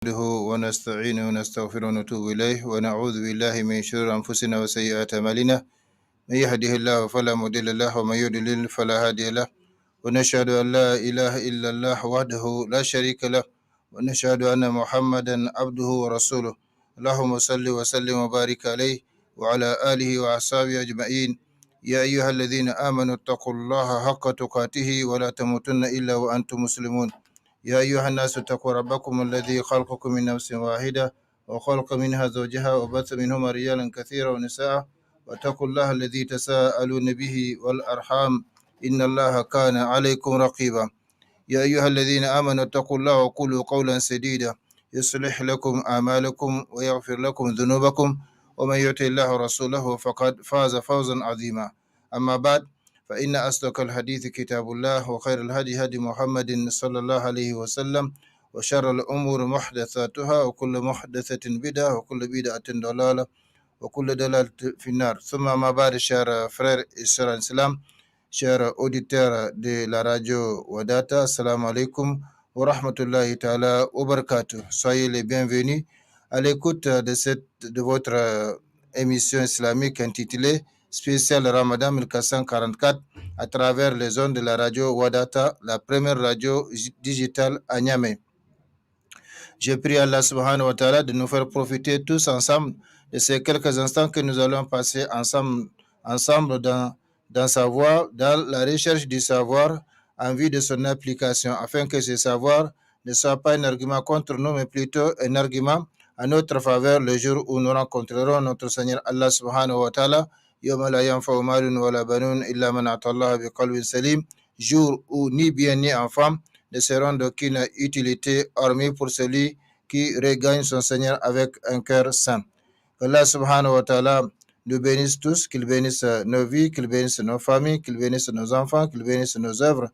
نحمده ونستعينه ونستغفره ونتوب إليه ونعوذ بالله من شرور أنفسنا وسيئات أعمالنا. من يهده الله فلا مضل له ومن يضلل فلا هادي له. ونشهد أن لا إله إلا الله وحده لا شريك له ونشهد أن محمدا عبده ورسوله. اللهم صل وسلم وبارك عليه وعلى آله وأصحابه أجمعين. يا أيها الذين آمنوا اتقوا الله حق تقاته ولا تموتن إلا وأنتم مسلمون. يا أيها الناس اتقوا ربكم الذي خلقكم من نفس واحدة وخلق منها زوجها وبث منهما رجالا كثيرا ونساء. واتقوا الله الذي تساءلون به والأرحام إن الله كان عليكم رقيبا. يا أيها الذين آمنوا اتقوا الله وقولوا قولا سديدا يصلح لكم أعمالكم ويغفر لكم ذنوبكم ومن يطع الله ورسوله فقد فاز فوزا عظيما. أما بعد فإن أصدق الحديث كتاب الله وخير الهدي هدي محمد صلى الله عليه وسلم وشر الأمور محدثاتها وكل محدثة بدعة وكل بدعة ضلالة وكل ضلالة في النار. ثم ما بعد, chers frères et sœurs en islam, chers auditeurs de la radio Wadata, assalamu alaikum wa rahmatullahi ta'ala wa barakatuh. Soyez les bienvenus à l'écoute de votre émission islamique intitulée spécial Ramadan 1444 à travers les ondes de la radio Wadata, la première radio digitale à Niamey. Je prie Allah subhanahu wa ta'ala de nous faire profiter tous ensemble de ces quelques instants que nous allons passer ensemble dans sa voie, dans la recherche du savoir en vue de son application, afin que ce savoir ne soit pas un argument contre nous, mais plutôt un argument à notre faveur le jour où nous rencontrerons notre Seigneur Allah subhanahu wa ta'ala. Yawma la yanfa'u malun wa la banun illa man ata Allah bi qalbin salim, jour où ni bien ni enfant ne seront d'aucune utilité hormis pour celui qui regagne son Seigneur avec un cœur saint. Allah subhanahu wa ta'ala nous bénisse tous, qu'il bénisse nos vies, qu'il bénisse nos familles, qu'il bénisse nos enfants, qu'il bénisse nos œuvres,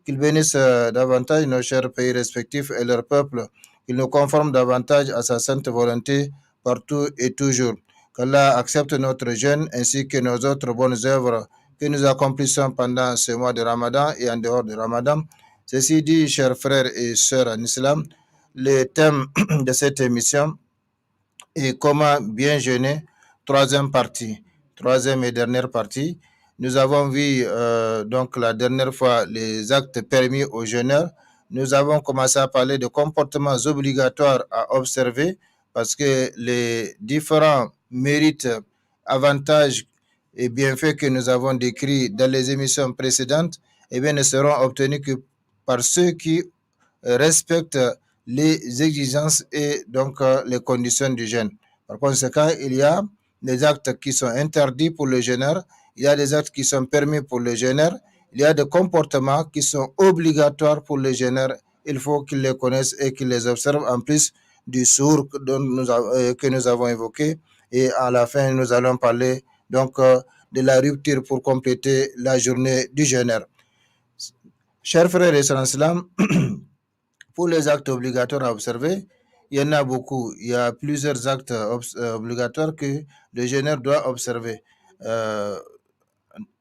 qu'il bénisse davantage nos chers pays respectifs et leurs peuples, qu'il nous conforme davantage à sa sainte volonté partout et toujours. Qu'Allah accepte notre jeûne ainsi que nos autres bonnes œuvres que nous accomplissons pendant ce mois de Ramadan et en dehors de Ramadan. Ceci dit, chers frères et sœurs en islam, le thème de cette émission est comment bien jeûner, troisième et dernière partie. Nous avons vu donc la dernière fois les actes permis aux jeûneurs. Nous avons commencé à parler de comportements obligatoires à observer parce que les différents mérites, avantages et bienfaits que nous avons décrits dans les émissions précédentes ne seront obtenus que par ceux qui respectent les exigences et donc les conditions du jeûne. Par conséquent, il y a des actes qui sont interdits pour le jeûneur, il y a des actes qui sont permis pour le jeûneur, il y a des comportements qui sont obligatoires pour le jeûneur. Il faut qu'ils les connaissent et qu'ils les observent en plus du sourd que nous avons évoqué. Et à la fin, nous allons parler donc de la rupture pour compléter la journée du jeûneur. Chers frères et sœurs en islam, pour les actes obligatoires à observer, il y en a beaucoup. Il y a plusieurs actes obligatoires que le jeûneur doit observer.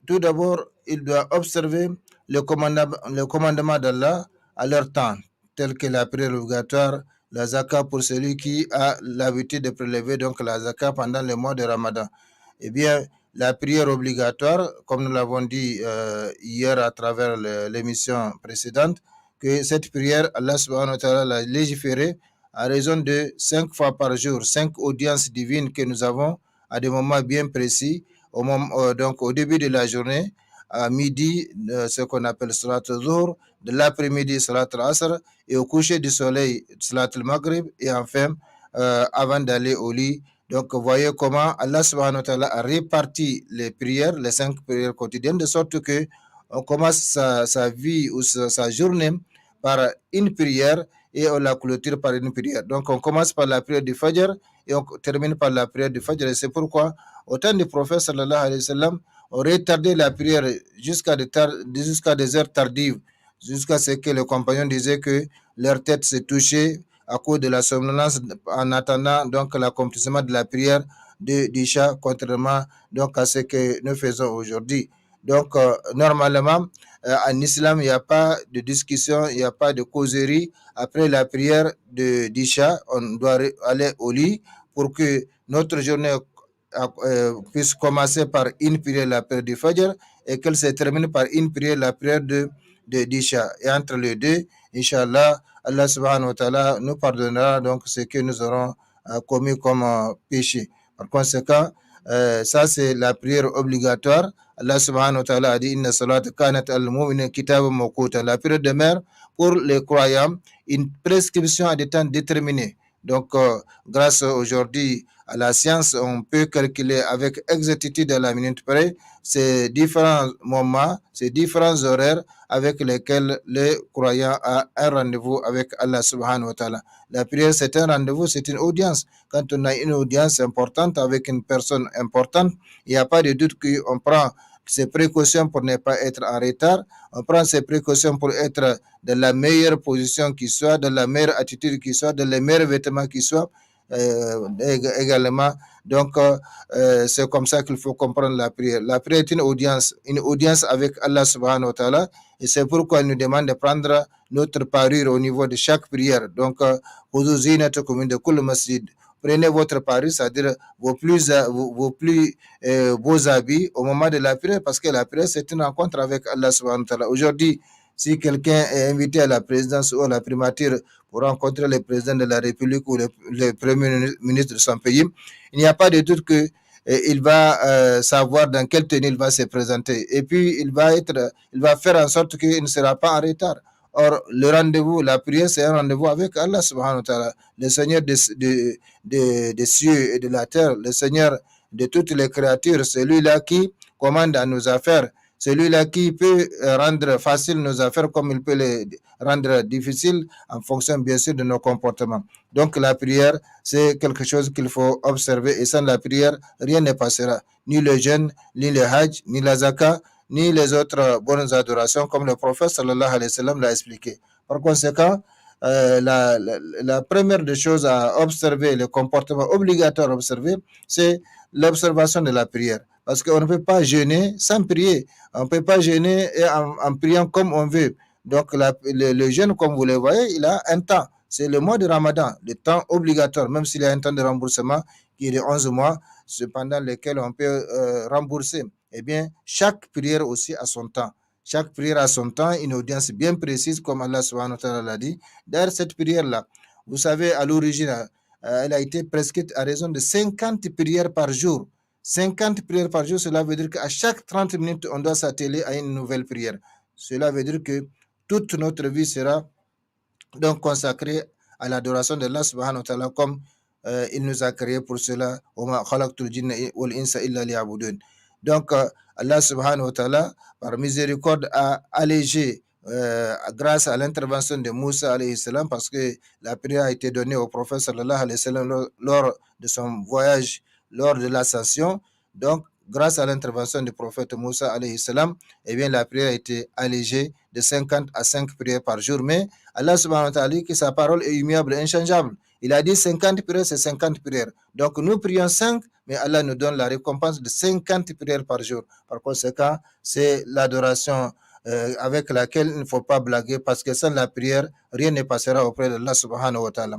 Tout d'abord, il doit observer le commandement d'Allah à leur temps, tel que la prière obligatoire, la zakat pour celui qui a l'habitude de prélever donc la zakat pendant le mois de Ramadan. Eh bien, la prière obligatoire, comme nous l'avons dit hier à travers l'émission précédente, que cette prière, Allah subhanahu wa ta'ala l'a légiférée à raison de 5 fois par jour, 5 audiences divines que nous avons à des moments bien précis, donc au début de la journée, à midi, ce qu'on appelle Salat al-Zuhr, de l'après-midi, Salat al-Asr, et au coucher du soleil, Salat al-Maghrib, et enfin, avant d'aller au lit. Donc, vous voyez comment Allah subhanahu wa ta'ala a réparti les prières, les 5 prières quotidiennes, de sorte que on commence sa vie ou sa journée par une prière et on la clôture par une prière. Donc, on commence par la prière du Fajr et on termine par la prière du Fajr. Et c'est pourquoi, au temps du prophète sallallahu alayhi wa sallam, on retardait la prière jusqu'à des heures tardives, jusqu'à ce que le compagnon disait que leur tête se touchait à cause de la somnolence en attendant donc l'accomplissement de la prière d'Isha, contrairement donc à ce que nous faisons aujourd'hui. Donc, normalement, en islam, il n'y a pas de discussion, il n'y a pas de causerie. Après la prière d'Isha, on doit aller au lit pour que notre journée puisse commencer par une prière, la prière du Fajr, et qu'elle se termine par une prière, la prière d'Isha. Et entre les deux, Inch'Allah, Allah subhanahu wa ta'ala nous pardonnera donc ce que nous aurons commis comme péché. Par conséquent, ça c'est la prière obligatoire. Allah subhanahu wa ta'ala a dit Inna salat kanat al-mu'minin kitab mawquta. La prière de mer pour les croyants, une prescription à des temps déterminés. Donc, grâce aujourd'hui à la science, on peut calculer avec exactitude à la minute près ces différents moments, ces différents horaires avec lesquels les croyants ont un rendez-vous avec Allah subhanahu wa ta'ala. La prière, c'est un rendez-vous, c'est une audience. Quand on a une audience importante avec une personne importante, il n'y a pas de doute qu'on prend ses précautions pour ne pas être en retard, on prend ses précautions pour être dans la meilleure position qui soit, dans la meilleure attitude qui soit, dans les meilleurs vêtements qui soient. Également. Donc, c'est comme ça qu'il faut comprendre la prière. La prière est une audience avec Allah subhanahu wa ta'ala, et c'est pourquoi il nous demande de prendre notre parure au niveau de chaque prière. Donc, prenez votre parure, c'est-à-dire vos plus beaux habits au moment de la prière, parce que la prière, c'est une rencontre avec Allah subhanahu wa ta'ala. Aujourd'hui, si quelqu'un est invité à la présidence ou à la primature pour rencontrer le président de la République ou le premier ministre de son pays, il n'y a pas de doute que il va savoir dans quelle tenue il va se présenter. Et puis, il va faire en sorte qu'il ne sera pas en retard. Or, le rendez-vous, la prière, c'est un rendez-vous avec Allah subhanahu wa ta'ala, le Seigneur des cieux et de la terre, le Seigneur de toutes les créatures, celui-là qui commande à nos affaires, celui-là qui peut rendre facile nos affaires comme il peut les rendre difficiles en fonction bien sûr de nos comportements. Donc la prière, c'est quelque chose qu'il faut observer, et sans la prière, rien ne passera. Ni le jeûne, ni le hajj, ni la zakat, ni les autres bonnes adorations comme le prophète sallallahu alayhi wa sallam l'a expliqué. Par conséquent, la première des choses à observer, le comportement obligatoire à observer, c'est l'observation de la prière. Parce qu'on ne peut pas jeûner sans prier. On ne peut pas jeûner en priant comme on veut. Donc, le jeûne, comme vous le voyez, il a un temps. C'est le mois de Ramadan, le temps obligatoire, même s'il y a un temps de remboursement qui est de 11 mois, pendant lequel on peut rembourser. Eh bien, chaque prière aussi a son temps. Chaque prière a son temps, une audience bien précise, comme Allah subhanahu wa ta'ala l'a dit. D'ailleurs, cette prière-là, vous savez, à l'origine, elle a été prescrite à raison de 50 prières par jour. 50 prières par jour, cela veut dire qu'à chaque 30 minutes, on doit s'atteler à une nouvelle prière. Cela veut dire que toute notre vie sera donc consacrée à l'adoration de Allah subhanahu wa ta'ala, comme il nous a créé pour cela. Donc, Allah subhanahu wa ta'ala, par miséricorde, a allégé grâce à l'intervention de Moussa alayhi salam, parce que la prière a été donnée au prophète sallallahu alayhi wa sallam lors de son voyage, lors de l'ascension. Donc, grâce à l'intervention du prophète Moussa alayhi salam, eh bien, la prière a été allégée de 50 à 5 prières par jour. Mais Allah subhanahu wa ta'ala dit que sa parole est immuable, inchangeable. Il a dit 50 prières, c'est 50 prières. Donc, nous prions 5, mais Allah nous donne la récompense de 50 prières par jour. Par conséquent, c'est l'adoration avec laquelle il ne faut pas blaguer, parce que sans la prière, rien ne passera auprès de Allah subhanahu wa ta'ala.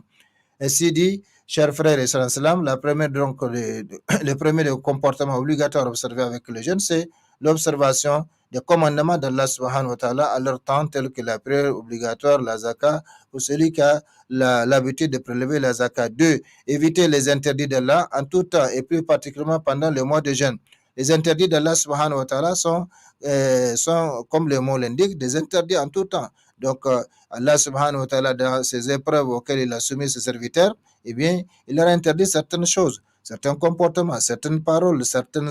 Ainsi dit, chers frères et sœurs, la première, donc, le premier comportement obligatoire observé avec le jeûne, c'est l'observation des commandements d'Allah subhanahu wa ta'ala à leur temps, tels que la prière obligatoire, la zakat, pour celui qui a l'habitude de prélever la zakat. 2. Éviter les interdits d'Allah en tout temps, et plus particulièrement pendant le mois de jeûne. Les interdits d'Allah subhanahu wa ta'ala sont, comme le mot l'indique, des interdits en tout temps. Donc, Allah subhanahu wa ta'ala, dans ses épreuves auxquelles il a soumis ses serviteurs, eh bien, il leur a interdit certaines choses, certains comportements, certaines paroles, certains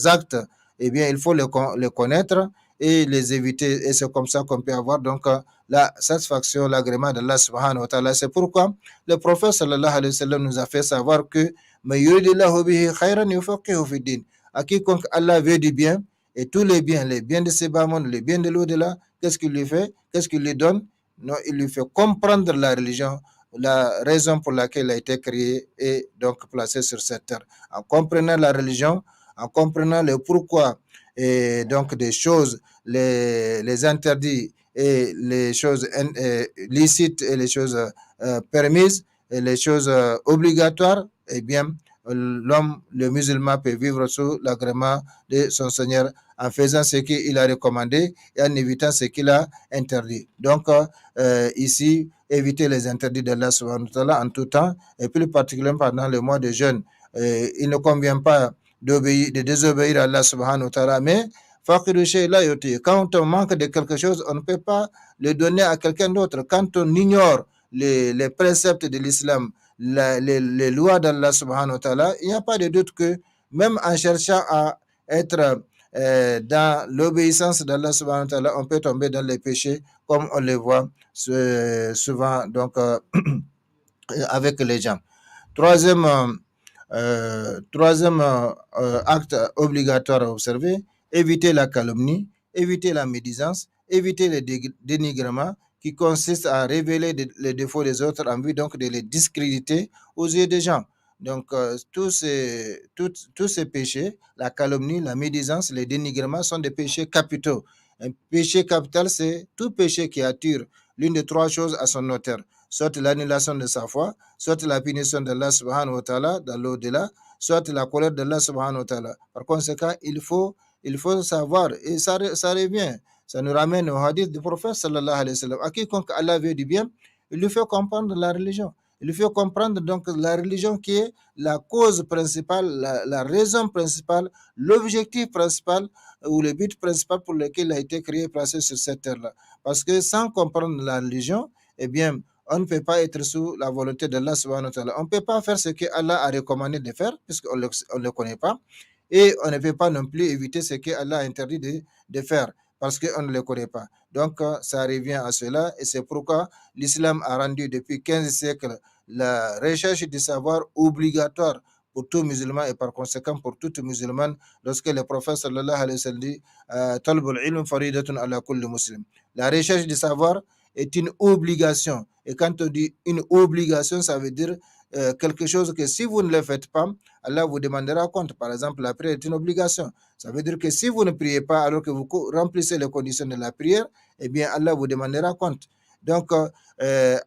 actes. Eh bien, il faut les connaître et les éviter. Et c'est comme ça qu'on peut avoir donc la satisfaction, l'agrément d'Allah subhanahu wa ta'ala. C'est pourquoi le prophète sallallahu alayhi wa sallam nous a fait savoir que à quiconque Allah veut du bien, et tous les biens de ces bas mondes, les biens de l'au-delà, qu'est-ce qu'il lui fait? Qu'est-ce qu'il lui donne? Non, il lui fait comprendre la religion, la raison pour laquelle il a été créé et donc placé sur cette terre. En comprenant la religion, en comprenant le pourquoi et donc des choses, les interdits et les choses licites et les choses permises et les choses obligatoires, eh bien, l'homme, le musulman peut vivre sous l'agrément de son Seigneur en faisant ce qu'il a recommandé et en évitant ce qu'il a interdit. Donc, ici, éviter les interdits d'Allah subhanahu wa ta'ala en tout temps, et plus particulièrement pendant le mois de jeûne. Il ne convient pas de désobéir à Allah subhanahu wa ta'ala, mais quand on manque de quelque chose, on ne peut pas le donner à quelqu'un d'autre. Quand on ignore les préceptes de l'islam, les lois d'Allah subhanahu wa ta'ala, il n'y a pas de doute que même en cherchant à être dans l'obéissance d'Allah subhanahu wa ta'ala, on peut tomber dans les péchés comme on les voit souvent donc, avec les gens. Troisième acte obligatoire à observer, éviter la calomnie, éviter la médisance, éviter le dénigrement qui consiste à révéler les défauts des autres en vue donc de les discréditer aux yeux des gens. Donc, tous ces péchés, la calomnie, la médisance, les dénigrements sont des péchés capitaux. Un péché capital, c'est tout péché qui attire l'une de trois choses à son auteur, soit l'annulation de sa foi, soit la punition d'Allah subhanahu wa ta'ala dans l'au-delà, soit la colère d'Allah subhanahu wa ta'ala. Par conséquent, il faut savoir, et ça revient, ça nous ramène au hadith du prophète sallallahu alayhi wa sallam. À quiconque Allah veut du bien, il lui fait comprendre la religion. Il lui fait comprendre donc la religion qui est la cause principale, la raison principale, l'objectif principal ou le but principal pour lequel il a été créé et placé sur cette terre-là. Parce que sans comprendre la religion, eh bien, on ne peut pas être sous la volonté d'Allah subhanahu wa ta'ala. On ne peut pas faire ce que Allah a recommandé de faire, puisqu'on ne le connaît pas. Et on ne peut pas non plus éviter ce que Allah a interdit de faire, parce qu'on ne le connaît pas. Donc, ça revient à cela. Et c'est pourquoi l'islam a rendu depuis 15 siècles la recherche du savoir obligatoire pour tout musulman et par conséquent pour toute musulmane, lorsque le prophète sallallahu alayhi wa sallam dit Talbul ilm faridatun ala kulli muslim. La recherche du savoir est une obligation. Et quand on dit une obligation, ça veut dire quelque chose que si vous ne le faites pas, Allah vous demandera compte. Par exemple, la prière est une obligation. Ça veut dire que si vous ne priez pas alors que vous remplissez les conditions de la prière, eh bien Allah vous demandera compte. Donc,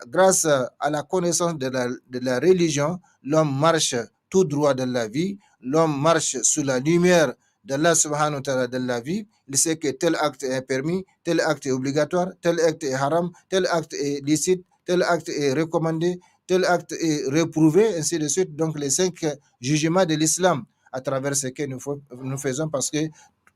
grâce à la connaissance de la religion, l'homme marche tout droit dans la vie, l'homme marche sous la lumière d'Allah subhanahu wa ta'ala de la vie. Il sait que tel acte est permis, tel acte est obligatoire, tel acte est haram, tel acte est licite, tel acte est recommandé, tel acte est réprouvé, ainsi de suite. Donc, les 5 jugements de l'islam à travers ce que nous faisons, parce que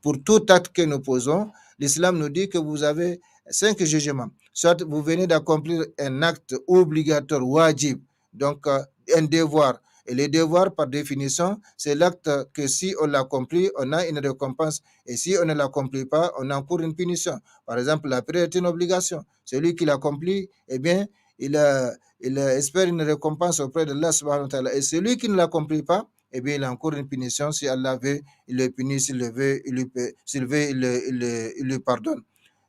pour tout acte que nous posons, l'islam nous dit que vous avez 5 jugements. Soit vous venez d'accomplir un acte obligatoire, wajib, donc un devoir. Et les devoirs, par définition, c'est l'acte que si on l'accomplit, on a une récompense. Et si on ne l'accomplit pas, on encourt une punition. Par exemple, la prière est une obligation. Celui qui l'accomplit, eh bien, il espère une récompense auprès de Allah subhanahu wa ta'ala. Et celui qui ne l'accomplit pas, eh bien, il encourt une punition. Si Allah veut, il le punit. S'il veut, il lui pardonne.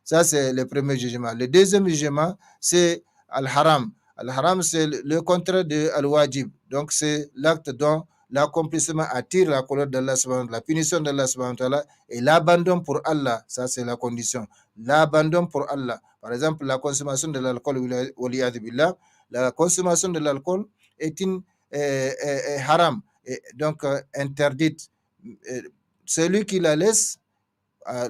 Ça, c'est le premier jugement. Le deuxième jugement, c'est Al-Haram. Al-Haram, c'est le contraire de Al-Wajib. Donc, c'est l'acte dont l'accomplissement attire la colère d'Allah subhanahu wa ta'ala, la punition d'Allah subhanahu wa ta'ala et l'abandon pour Allah. Ça, c'est la condition. L'abandon pour Allah. Par exemple, la consommation de l'alcool, la consommation de l'alcool est une haram, et donc interdite. Celui qui la laisse,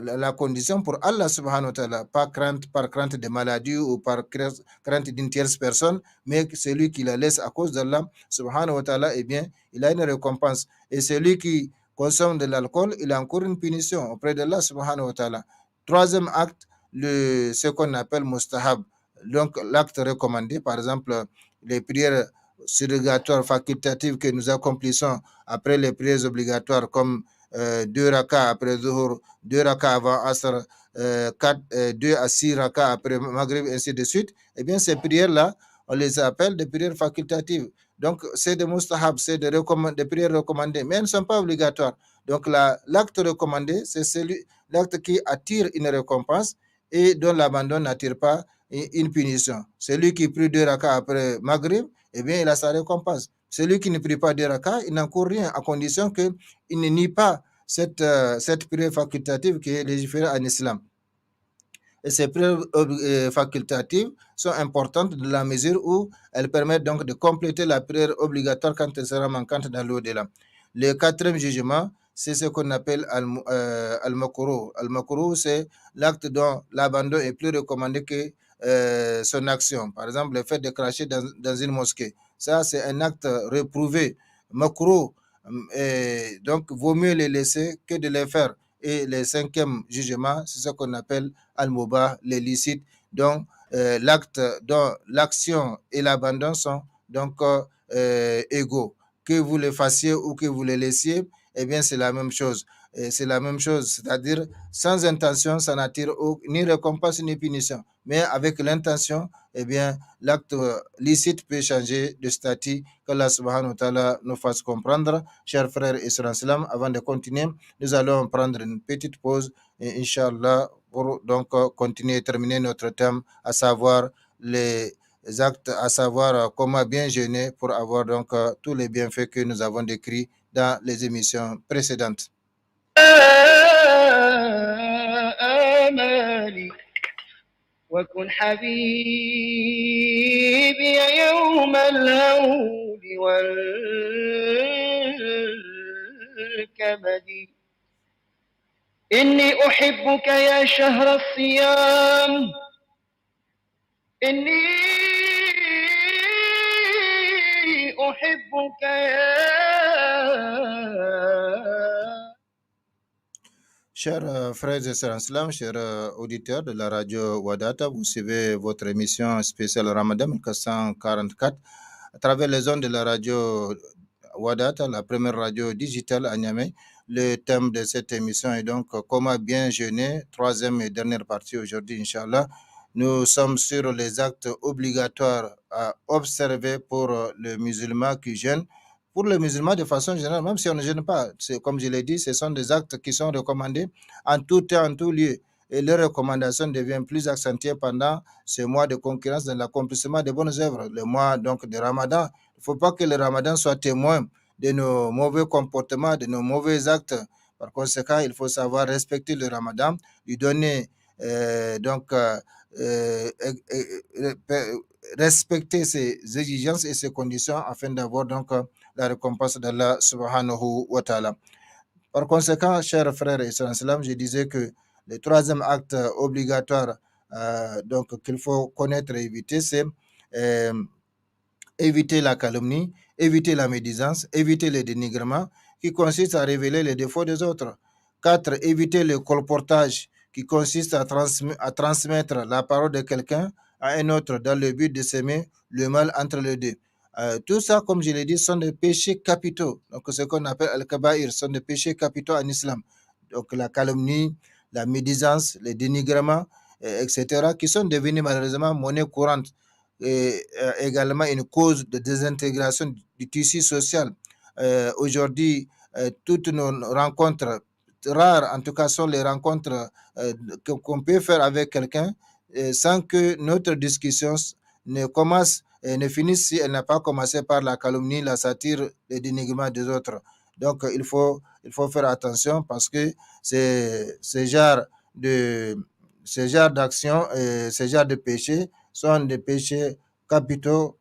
la condition pour Allah subhanahu wa ta'ala, pas par crainte de maladie ou par crainte d'une tierce personne, mais celui qui la laisse à cause d'Allah subhanahu wa ta'ala, eh bien, il a une récompense. Et celui qui consomme de l'alcool, il a encore une punition auprès d'Allah subhanahu wa ta'ala. Troisième acte, ce qu'on appelle mustahab, donc l'acte recommandé, par exemple, les prières surrogatoires facultatives que nous accomplissons après les prières obligatoires, comme 2 rakas après Zuhur, 2 rakas avant Asr, 2 à 6 rakas après Maghrib, ainsi de suite. Eh bien, ces prières-là, on les appelle des prières facultatives. Donc, c'est des mustahab, c'est des prières recommandées, mais elles ne sont pas obligatoires. Donc, l'acte recommandé, c'est l'acte qui attire une récompense et dont l'abandon n'attire pas une punition. Celui qui prie 2 rakas après Maghrib, eh bien, il a sa récompense. Celui qui ne prie pas 2 rakas, il n'encourt rien, à condition qu'il ne nie pas cette prière facultative qui est légiférée en islam. Et ces prières facultatives sont importantes dans la mesure où elles permettent donc de compléter la prière obligatoire quand elle sera manquante dans l'au-delà. Le quatrième jugement, c'est ce qu'on appelle al-makruh. Al-makruh, c'est l'acte dont l'abandon est plus recommandé que son action. Par exemple, le fait de cracher dans une mosquée. Ça, c'est un acte réprouvé. Makruh. Donc, vaut mieux les laisser que de les faire. Et le cinquième jugement, c'est ce qu'on appelle al-mubah, l'illicite. Donc, l'acte, dont l'action et l'abandon sont donc égaux. Que vous le fassiez ou que vous le laissiez, eh bien, c'est la même chose. C'est la même chose, c'est-à-dire sans intention, ça n'attire ni récompense ni punition. Mais avec l'intention, eh bien, l'acte licite peut changer de statut. Qu'Allah subhanahu wa ta'ala nous fasse comprendre. Chers frères et sœurs en islam, avant de continuer, nous allons prendre une petite pause et Inch'Allah pour donc continuer et terminer notre thème, à savoir les actes, à savoir comment bien jeûner pour avoir donc tous les bienfaits que nous avons décrits dans les émissions précédentes. وكن حبيبي يوم الهول والكبد إني أحبك يا شهر الصيام إني أحبك يا Chers frères et sœurs en islam, chers auditeurs de la radio Wadata, vous suivez votre émission spéciale Ramadan 1444 à travers les ondes de la radio Wadata, la première radio digitale à Niamey. Le thème de cette émission est donc comment bien jeûner, troisième et dernière partie aujourd'hui, Inch'Allah. Nous sommes sur les actes obligatoires à observer pour le musulman qui jeûne. Pour le musulman, de façon générale, même si on ne gêne pas, comme je l'ai dit, ce sont des actes qui sont recommandés en tout temps, en tout lieu. Et les recommandations deviennent plus accentuées pendant ce mois de concurrence dans l'accomplissement des bonnes œuvres, le mois donc de Ramadan. Il ne faut pas que le Ramadan soit témoin de nos mauvais comportements, de nos mauvais actes. Par conséquent, il faut savoir respecter le Ramadan, lui donner respecter ses exigences et ses conditions afin d'avoir donc la récompense d'Allah subhanahu wa ta'ala. Par conséquent, chers frères et sœurs en islam, je disais que le troisième acte obligatoire donc qu'il faut connaître et éviter, c'est éviter la calomnie, éviter la médisance, éviter le dénigrement qui consiste à révéler les défauts des autres. 4. Éviter le colportage qui consiste à transmettre la parole de quelqu'un à un autre dans le but de s'aimer le mal entre les deux. Tout ça, comme je l'ai dit, sont des péchés capitaux. Donc, ce qu'on appelle al-kaba'ir sont des péchés capitaux en islam. Donc, la calomnie, la médisance, le dénigrement, etc., qui sont devenus malheureusement monnaie courante et également une cause de désintégration du tissu social. Aujourd'hui, toutes nos rencontres rares, en tout cas, sont les rencontres qu'on peut faire avec quelqu'un sans que notre discussion ne commence et ne finisse si elle n'a pas commencé par la calomnie, la satire, le dénigrement des autres. Donc, il faut faire attention parce que ce genre d'actions et ce genre de péchés sont des péchés capitaux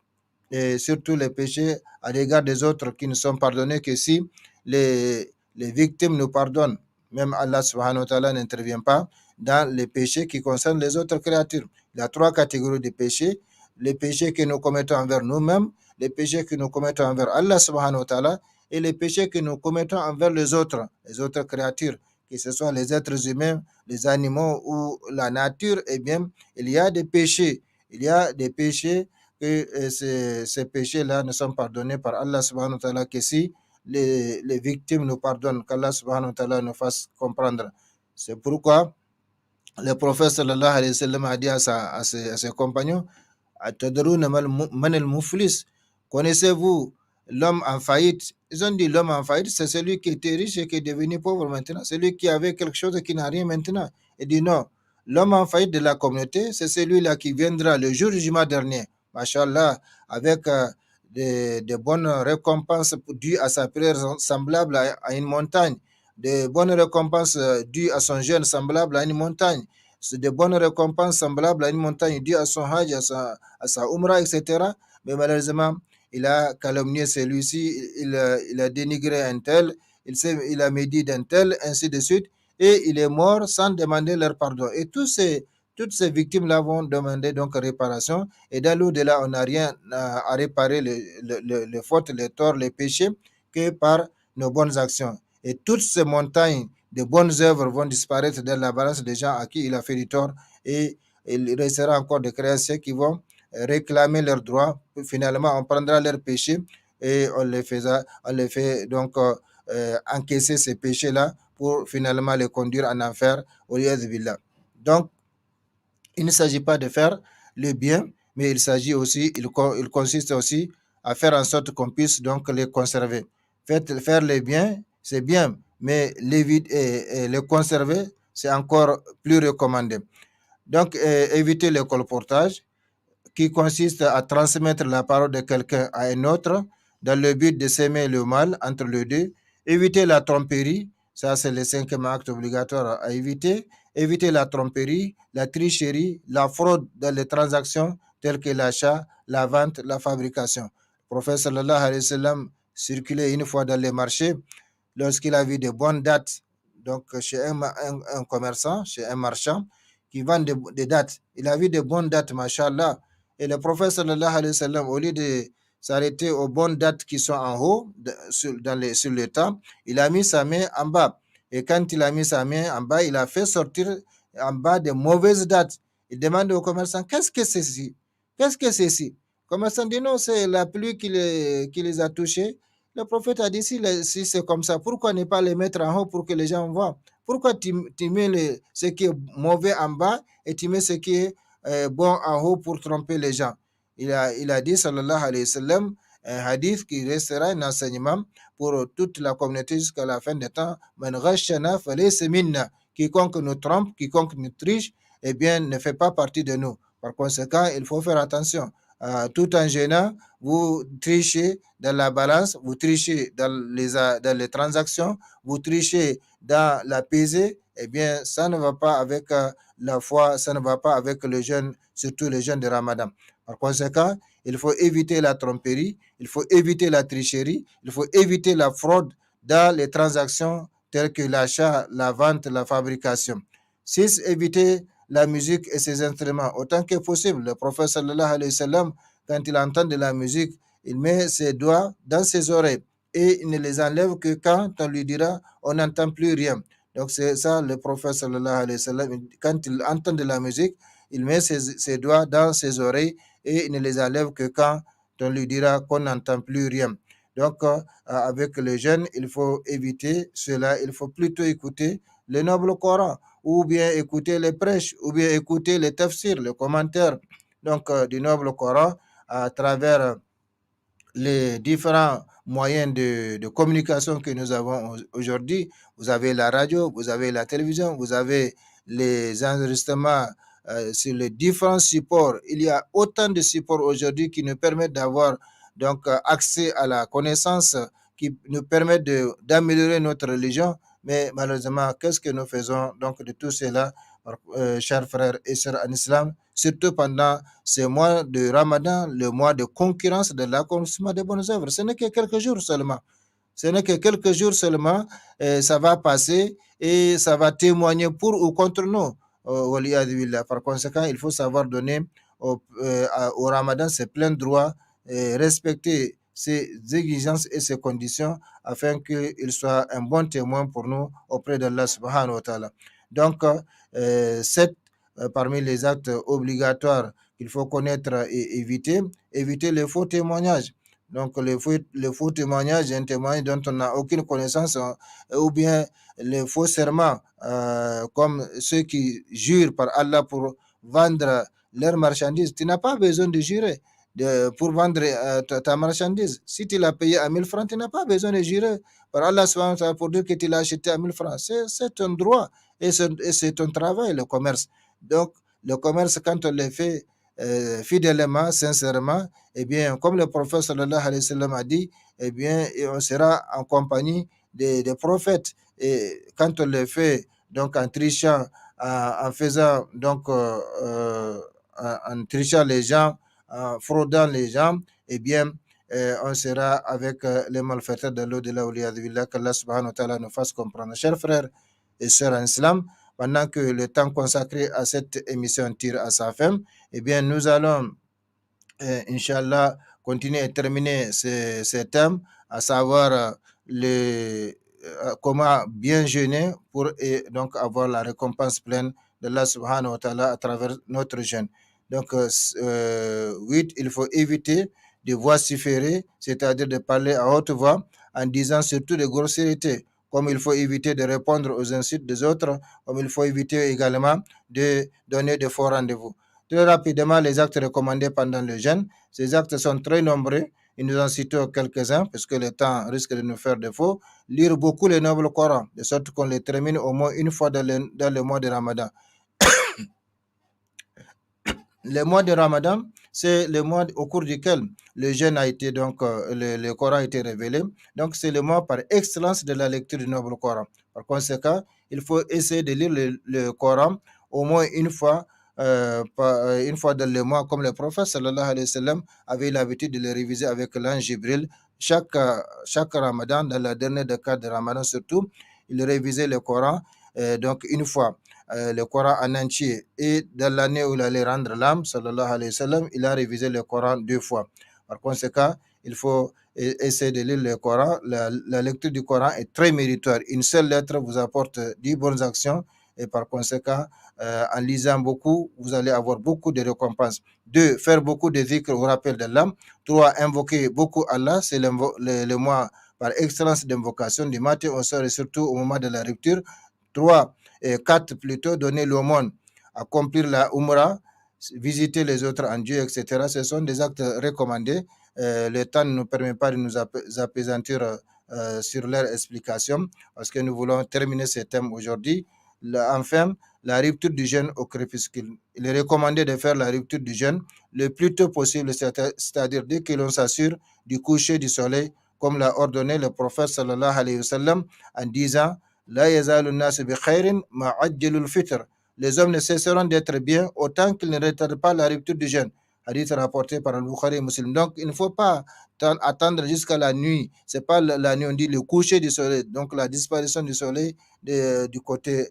et surtout les péchés à l'égard des autres qui ne sont pardonnés que si les victimes nous pardonnent. Même Allah subhanahu wa ta'ala n'intervient pas dans les péchés qui concernent les autres créatures. Il y a 3 catégories de péchés. Les péchés que nous commettons envers nous-mêmes, les péchés que nous commettons envers Allah subhanahu wa ta'ala et les péchés que nous commettons envers les autres créatures, que ce soit les êtres humains, les animaux ou la nature. Eh bien, il y a des péchés. Il y a des péchés que ces péchés-là ne sont pardonnés par Allah subhanahu wa ta'ala que si les victimes nous pardonnent, qu'Allah subhanahu wa ta'ala nous fasse comprendre. C'est pourquoi le prophète sallallahu alayhi wa sallam a dit à ses compagnons, connaissez-vous l'homme en faillite? Ils ont dit l'homme en faillite, c'est celui qui était riche et qui est devenu pauvre maintenant, celui qui avait quelque chose et qui n'a rien maintenant. Il dit non, l'homme en faillite de la communauté, c'est celui-là qui viendra le jour du jugement dernier, machallah, avec de bonnes récompenses dues à sa prière semblable à une montagne, de bonnes récompenses dues à son jeûne semblables à une montagne, c'est de bonnes récompenses semblables à une montagne dues à son hajj, à sa umrah, etc. Mais malheureusement, il a calomnié celui-ci, il a dénigré un tel, il a médit d'un tel, ainsi de suite, et il est mort sans demander leur pardon. Et toutes ces victimes-là vont demander donc réparation, et dans l'au-delà, on n'a rien à réparer les fautes, les torts, les péchés, que par nos bonnes actions. Et toutes ces montagnes de bonnes œuvres vont disparaître dans la balance des gens à qui il a fait du tort, et il restera encore des créanciers qui vont réclamer leurs droits. Finalement, on prendra leurs péchés et on les fait donc encaisser ces péchés-là pour finalement les conduire en enfer au lieu de billah. Donc, il ne s'agit pas de faire le bien, mais il s'agit aussi, il consiste aussi à faire en sorte qu'on puisse donc les conserver. Faire le bien, c'est bien, mais les conserver, c'est encore plus recommandé. Donc, éviter le colportage, qui consiste à transmettre la parole de quelqu'un à un autre dans le but de s'aimer le mal entre les deux. Éviter la tromperie, ça c'est le cinquième acte obligatoire à éviter. Éviter la tromperie, la tricherie, la fraude dans les transactions telles que l'achat, la vente, la fabrication. Le prophète sallallahu alayhi wa sallam circulait une fois dans les marchés lorsqu'il a vu de bonnes dates, donc chez un commerçant, chez un marchand qui vend des dates. Il a vu de bonnes dates, machallah. Et le prophète sallallahu alayhi wa sallam, au lieu de s'arrêter aux bonnes dates qui sont en haut, sur le temps, il a mis sa main en bas. Et quand il a mis sa main en bas, il a fait sortir en bas de mauvaises dates. Il demande au commerçant, qu'est-ce que c'est ici? Qu'est-ce que c'est ici? Le commerçant dit, non, c'est la pluie qui les a touchés. Le prophète a dit, si c'est comme ça, pourquoi ne pas les mettre en haut pour que les gens voient? Pourquoi tu mets ce qui est mauvais en bas et tu mets ce qui est bon en haut pour tromper les gens? Il a dit, sallallahu alayhi wa sallam, un hadith qui restera un enseignement pour toute la communauté jusqu'à la fin des temps. Man ghashana falaysa minna. Quiconque nous trompe, quiconque nous triche, eh bien, ne fait pas partie de nous. Par conséquent, il faut faire attention. Tout en gênant, vous trichez dans la balance, vous trichez dans les transactions, vous trichez dans la pesée, eh bien, ça ne va pas avec la foi, ça ne va pas avec le jeûne, surtout le jeûne de Ramadan. Par conséquent, il faut éviter la tromperie, il faut éviter la tricherie, il faut éviter la fraude dans les transactions telles que l'achat, la vente, la fabrication. 6. Éviter la musique et ses instruments autant que possible. Le prophète sallallahu alayhi wa sallam, quand il entend de la musique, il met ses doigts dans ses oreilles et il ne les enlève que quand on lui dira on n'entend plus rien. Donc c'est ça le prophète sallallahu alayhi wa sallam, quand il entend de la musique, il met ses doigts dans ses oreilles et il ne les enlève que quand on lui dira qu'on n'entend plus rien. Donc avec les jeunes, il faut éviter cela, il faut plutôt écouter le noble Coran, ou bien écouter les prêches, ou bien écouter les tafsirs, les commentaires donc, du noble Coran à travers les différents moyens de communication que nous avons aujourd'hui. Vous avez la radio, vous avez la télévision, vous avez les enregistrements sur les différents supports. Il y a autant de supports aujourd'hui qui nous permettent d'avoir donc accès à la connaissance, qui nous permettent d'améliorer notre religion. Mais malheureusement, qu'est-ce que nous faisons donc de tout cela, chers frères et sœurs en islam, surtout pendant ce mois de Ramadan, le mois de concurrence de l'accomplissement des bonnes œuvres. Ce n'est que quelques jours seulement. Ce n'est que quelques jours seulement, ça va passer et ça va témoigner pour ou contre nous. Par conséquent, il faut savoir donner au Ramadan ses pleins droits, respecter ses exigences et ses conditions afin qu'il soit un bon témoin pour nous auprès d'Allah subhanahu wa ta'ala. Donc, parmi les actes obligatoires qu'il faut connaître et éviter les faux témoignages. Donc, les faux témoignages, un témoignage dont on n'a aucune connaissance, ou bien les faux serments, comme ceux qui jurent par Allah pour vendre leurs marchandises. Tu n'as pas besoin de jurer pour vendre ta marchandise. Si tu l'as payé à 1000 francs, tu n'as pas besoin de jurer par Allah pour dire que tu l'as acheté à 1000 francs. C'est un droit et c'est un travail, le commerce. Donc, le commerce, quand on le fait fidèlement, sincèrement, eh bien, comme le prophète sallallahu alayhi wa sallam a dit, eh bien, on sera en compagnie des prophètes. Et quand on le fait, donc en trichant, en faisant, donc en trichant les gens, en fraudant les gens, eh bien, on sera avec les malfaiteurs de l'au-delà, qu'Allah subhanahu wa ta'ala nous fasse comprendre. Chers frères et sœurs en islam, pendant que le temps consacré à cette émission tire à sa fin, eh bien, nous allons, Inch'Allah, continuer et terminer ces thèmes, à savoir comment bien jeûner pour donc avoir la récompense pleine de Allah subhanahu wa ta'ala à travers notre jeûne. Donc, 8, il faut éviter de vociférer, c'est-à-dire de parler à haute voix en disant surtout des grossièretés, comme il faut éviter de répondre aux insultes des autres, comme il faut éviter également de donner de faux rendez-vous. Très rapidement, les actes recommandés pendant le jeûne. Ces actes sont très nombreux. Et nous en citons quelques-uns, parce que le temps risque de nous faire défaut. Lire beaucoup le noble Coran, de sorte qu'on les termine au moins une fois dans le mois de Ramadan. Le mois de Ramadan, c'est le mois au cours duquel le jeûne a été, donc, le Coran a été révélé. Donc, c'est le mois par excellence de la lecture du noble Coran. Par conséquent, il faut essayer de lire le Coran au moins une fois dans le mois, comme le prophète sallallahu alayhi wa sallam avait l'habitude de le réviser avec l'ange Jibril. Chaque Ramadan, dans la dernière décade de Ramadan surtout, il révisait le Coran donc une fois. Le Coran en entier, et dans l'année où il allait rendre l'âme, sallallahu alayhi wa sallam, il a révisé le Coran 2 fois. Par conséquent, il faut essayer de lire le Coran. La lecture du Coran est très méritoire. Une seule lettre vous apporte 10 bonnes actions, et par conséquent, en lisant beaucoup, vous allez avoir beaucoup de récompenses. 2, faire beaucoup de zikr au rappel d'Allah. 3, invoquer beaucoup Allah, c'est le mois par excellence d'invocation du matin au soir et surtout au moment de la rupture. 3, et 4 plutôt, donner l'aumône, accomplir la Umrah, visiter les autres en Dieu, etc. Ce sont des actes recommandés. Le temps ne nous permet pas de nous appesantir sur leur explication, parce que nous voulons terminer ce thème aujourd'hui. Enfin, la rupture du jeûne au crépuscule. Il est recommandé de faire la rupture du jeûne le plus tôt possible, c'est-à-dire dès que l'on s'assure du coucher du soleil, comme l'a ordonné le prophète sallallahu alayhi wa sallam en disant: La yazalu nas bi khairin ma ajjalul fitr. Les hommes ne cesseront d'être bien autant qu'ils ne retardent pas la rupture du jeûne. Hadith rapporté par Al-Bukhari et Muslim. Donc, il ne faut pas attendre jusqu'à la nuit. C'est pas la nuit, on dit le coucher du soleil. Donc, la disparition du soleil du côté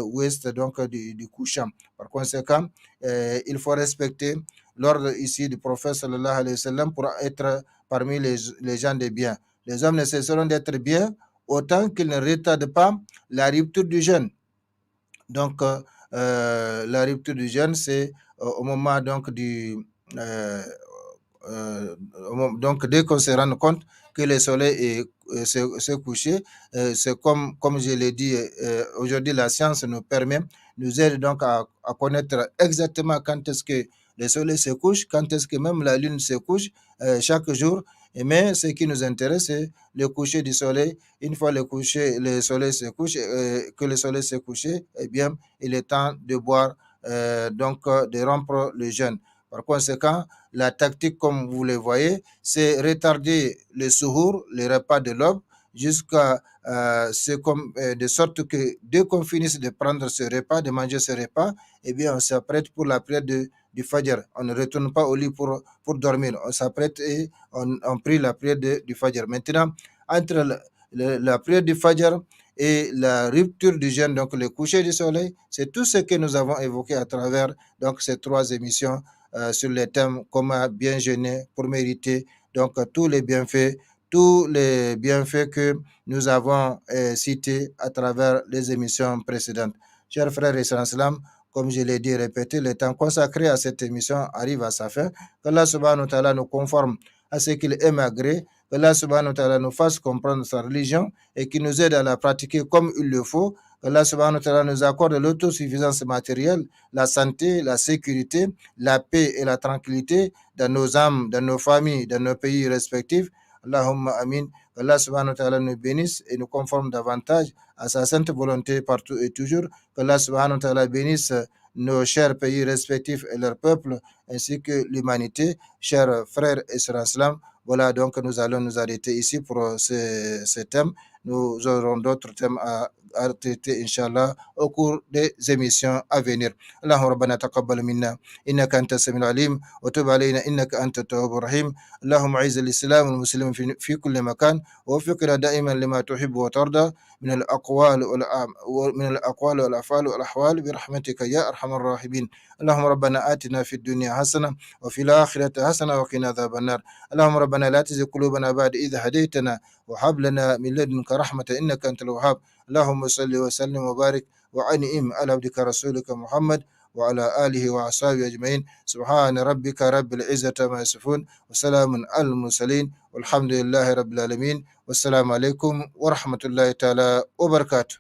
ouest, donc du couchant. Par conséquent, il faut respecter l'ordre ici du prophète sallallahu alayhi wa sallam pour être parmi les gens de bien. Les hommes ne cesseront d'être bien autant qu'ils ne retardent pas la rupture du jeûne. Donc, la rupture du jeûne, c'est au moment donc donc dès qu'on se rend compte que le soleil s'est couché, c'est comme je l'ai dit, aujourd'hui la science nous aide donc à connaître exactement quand est-ce que le soleil se couche, quand est-ce que même la lune se couche chaque jour. Mais ce qui nous intéresse, c'est le coucher du soleil. Une fois le soleil se couche, que le soleil s'est couché, eh bien, il est temps de boire, donc de rompre le jeûne. Par conséquent, la tactique, comme vous le voyez, c'est retarder le suhour, le repas de l'aube, jusqu'à de sorte que dès qu'on finisse de prendre ce repas, de manger ce repas, eh bien, on s'apprête pour la prière du Fajr. On ne retourne pas au lit pour dormir. On s'apprête et on prie la prière du Fajr. Maintenant, entre la prière du Fajr et la rupture du jeûne, donc le coucher du soleil, c'est tout ce que nous avons évoqué à travers donc ces 3 émissions sur les thèmes comment bien jeûner pour mériter donc tous les bienfaits que nous avons cités à travers les émissions précédentes. Chers frères et sœurs en islam, comme je l'ai dit et répété, le temps consacré à cette émission arrive à sa fin. Qu'Allah subhanahu wa ta'ala nous conforme à ce qu'il aime agréer, qu'Allah subhanahu wa ta'ala nous fasse comprendre sa religion et qu'il nous aide à la pratiquer comme il le faut. Allah subhanahu wa ta'ala nous accorde l'autosuffisance matérielle, la santé, la sécurité, la paix et la tranquillité dans nos âmes, dans nos familles, dans nos pays respectifs. Allahumma amin. Allah subhanahu wa ta'ala nous bénisse et nous conforme davantage à sa sainte volonté partout et toujours. Allah subhanahu wa ta'ala bénisse nos chers pays respectifs et leurs peuples, ainsi que l'humanité. Chers frères et sœurs en islam, voilà donc nous allons nous arrêter ici pour ce thème. nous aurons d'autres thèmes à traiter Inch'Allah au cours des émissions à venir. Allahumma rabbana taqabbal minna innaka anta as-sami'ul alim wa tub alayna innaka anta at-tawwabur rahim. Allahumma a'izz al-islam wal muslimin fi kulli makan wa waffiqna da'iman lima tuhibbu wa tarda من الأقوال والأفعال والأحوال برحمتك يا أرحم الراحمين. اللهم ربنا آتنا في الدنيا حسنة وفي الآخرة حسنة وقنا عذاب النار. اللهم ربنا لا تزغ قلوبنا بعد إذ هديتنا وهب لنا من لدنك رحمة إنك أنت الوهاب. اللهم صل وسلم وبارك وأنعم على عبدك رسولك محمد وعلى آله وأصحابه أجمعين. سبحان ربك رب العزة ما يصفون وسلام على المرسلين والحمد لله رب العالمين. والسلام عليكم ورحمة الله تعالى وبركاته.